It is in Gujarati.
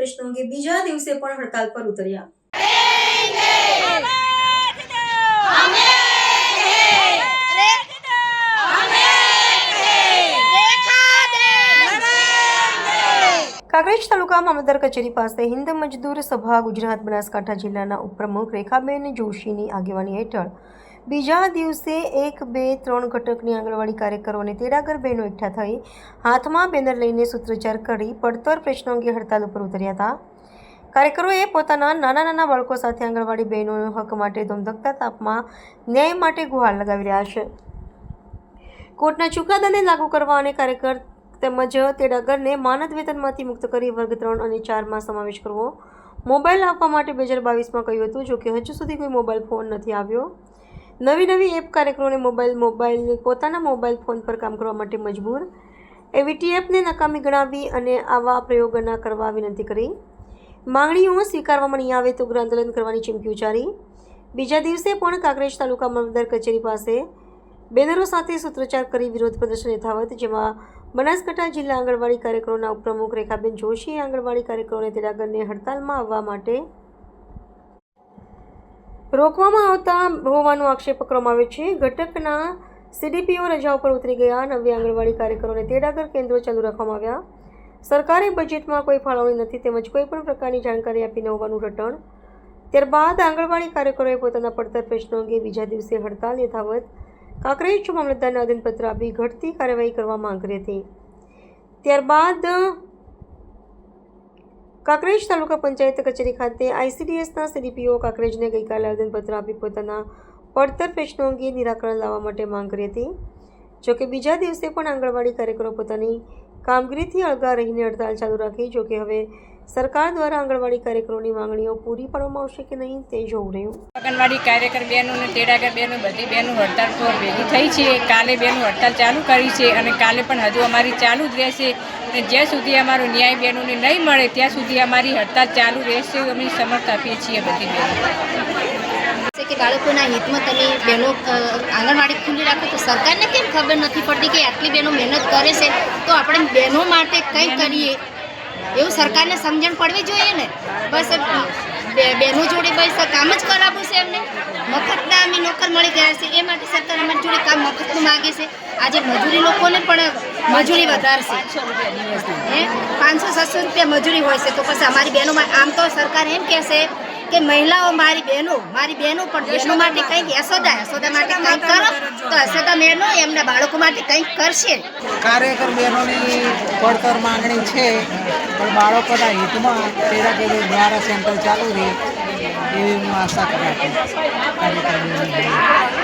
પ્રશ્નો અંગે બીજા દિવસે પણ હડતાલ પર ઉતર્યા। કાંકરેજ તાલુકા મામલતદાર કચેરી પાસે હિન્દ મજદૂર સભા ગુજરાત બનાસકાંઠા જિલ્લાના ઉપપ્રમુખ રેખાબેન જોશીની આગેવાની હેઠળ બીજા દિવસે 1, 2, 3 ઘટકની આંગણવાડી કાર્યકરો અને તેડાગર બહેનો એકઠા થઈ હાથમાં બેનર લઈને સૂત્રોચ્ચાર કરી પડતર પ્રશ્નો અંગે હડતાલ ઉપર ઉતર્યા હતા। કાર્યકરોએ પોતાના નાના બાળકો સાથે આંગણવાડી બહેનોના હક માટે ધમધકતા તાપમાં ન્યાય માટે ગુહાર લગાવી રહ્યા છે। કોર્ટના ચુકાદાને લાગુ કરવા અને કાર્યકર તેમજ તેડાગરને માનદ વેતનમાંથી મુક્ત કરી વર્ગ 3 અને 4માં સમાવેશ કરવો, મોબાઈલ આપવા માટે 2022માં કહ્યું હતું। જોકે હજુ સુધી કોઈ મોબાઈલ ફોન નથી આવ્યો। નવી એપ કાર્યકરોને પોતાના મોબાઈલ ફોન પર કામ કરવા માટે મજબૂર, એવીટીએફને નકામી ગણાવી અને આવા પ્રયોગ ન કરવા વિનંતી કરી। માંગણીઓ સ્વીકારવામાં નહીં આવે તો ઉગ્ર આંદોલન કરવાની ચીમકી ઉચ્ચારી। બીજા દિવસે પણ કાંકરેજ તાલુકા મામલતદાર કચેરી પાસે બેનરો સાથે સૂત્રોચ્ચાર કરી વિરોધ પ્રદર્શન યથાવત, જેમાં બનાસકાંઠા જિલ્લા આંગણવાડી કાર્યકરોના ઉપપ્રમુખ રેખાબેન જોશીએ આંગણવાડી કાર્યકરોને તેડાગરને હડતાલમાં આવવા માટે રોકવામાં આવતા હોવાનો આક્ષેપ કરવામાં આવ્યો છે। ઘટકના સીડીપીઓ રજા ઉપર ઉતરી ગયા। નવી આંગણવાડી કાર્યકરોને તેડાગર કેન્દ્રો ચાલુ રાખવામાં આવ્યા। સરકારે બજેટમાં કોઈ ફાળવણી નથી તેમજ કોઈ પણ પ્રકારની જાણકારી આપી ન હોવાનું રટણ। ત્યારબાદ આંગણવાડી કાર્યકરોએ પોતાના પડતર પ્રશ્નો અંગે બીજા દિવસે હડતાલ યથાવત કાંકરેજ મામલતદારને આવેદનપત્ર આપી ઘટતી કાર્યવાહી કરવા માંગ કરી હતી। ત્યારબાદ કાંકરેજ તાલુકા પંચાયત કચેરી ખાતે આઈસીડીએસના સીડીપીઓ કાંકરેજને ગઈકાલે આવેદનપત્ર આપી પોતાના પડતર પ્રશ્નો અંગે નિરાકરણ લાવવા માટે માંગ કરી હતી। જોકે બીજા દિવસે પણ આંગણવાડી કાર્યકરો પોતાની કામગીરીથી અળગા રહીને હડતાલ ચાલુ રાખી। જોકે હવે સરકાર દ્વારા આંગણવાડી કાર્યકરોની માંગણીઓ પૂરી પાડવામાં આવશે કે નહીં તે જોવું રહ્યું। આંગણવાડી કાર્યકર બહેનો અને તેડાગર બહેનો બધી બહેનો હડતાલ પર ભેગી થઈ છે। કાલે બહેનો હડતાલ ચાલુ કરી છે અને કાલે પણ હજુ અમારી ચાલુ જ રહેશે અને જ્યાં સુધી અમારો ન્યાય બહેનોને નહીં મળે ત્યાં સુધી અમારી હડતાલ ચાલુ રહેશે। અમે સમર્થ આપીએ છીએ બધી બહેનો કે બાળકોના હિતમાં તમે બહેનો આંગણવાડી ખુલ્લી રાખો તો સરકારને કેમ ખબર નથી પડતી કે આટલી બહેનો મહેનત કરે છે તો આપણે બહેનો માટે કંઈ કરીએ એવું સરકારને સમજણ પડવી જોઈએ ને। બસ બહેનો જોડે બસ કામ જ કરાવવું છે એમને, મફતના અમે નોકર મળી ગયા છે એ માટે સરકાર અમારી જોડે કામ મફતનું માગે છે। આજે મજૂરી લોકોને પણ મજૂરી વધારશે, 500-600 રૂપિયા મજૂરી હોય છે તો પછી અમારી બહેનોમાં આમ તો સરકાર એમ કહેશે કે મહિલાઓ મારી બહેનો પણ બહેનો માટે કંઈક યશોદા માટે કંઈક કરો તો યશોદા બહેનો એમના બાળકો માટે કંઈક કરશે। કાર્યકર બહેનોની પડતર માંગણી છે પણ બાળકોના હિતમાં તેડાગર દ્વારા સેન્ટર ચાલુ રહે એવી હું આશા કરું કાર્યકર બહેનો।